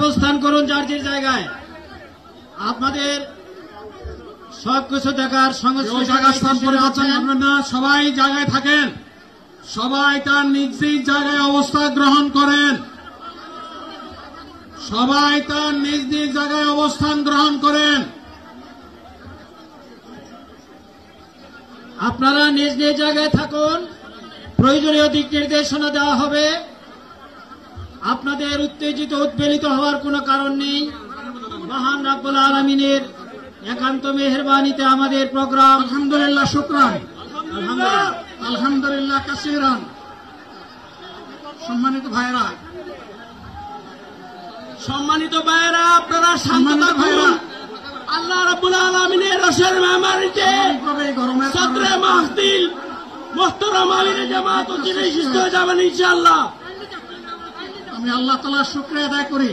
অবস্থান করুন যার যে জায়গায়। আপনাদের সবকিছু দেখার সঙ্গে স্থান পরিবর্তন করবেন না, সবাই জায়গায় থাকেন, সবাই তার নিজ নিজ জায়গায় অবস্থান গ্রহণ করেন, সবাই তার নিজ নিজ জায়গায় অবস্থান গ্রহণ করেন। আপনারা নিজ নিজ জায়গায় থাকুন, প্রয়োজনীয় দিক নির্দেশনা দেওয়া হবে। আপনাদের উত্তেজিত উদ্বেলিত হওয়ার কোনো কারণ নেই। মহান রব্বুল আলামিনের একান্ত মেহেরবানিতে আমাদের প্রোগ্রাম আলহামদুলিল্লাহ, শুকরান, আলহামদুলিল্লাহ আলহামদুলিল্লাহ কাসীরান। সম্মানিত ভাইরা, আপনারা শান্ত থাকুন। আল্লাহ রাব্বুল আলামিনের রসের মেহমানিতে সদরে মাহফিল মুহতারাম আমিরে জামাত ও জিনে শিষ্ট হয়ে যাবেন ইনশাআল্লাহ। আমি আল্লাহ তাআলার শুকরিয়া আদায় করি।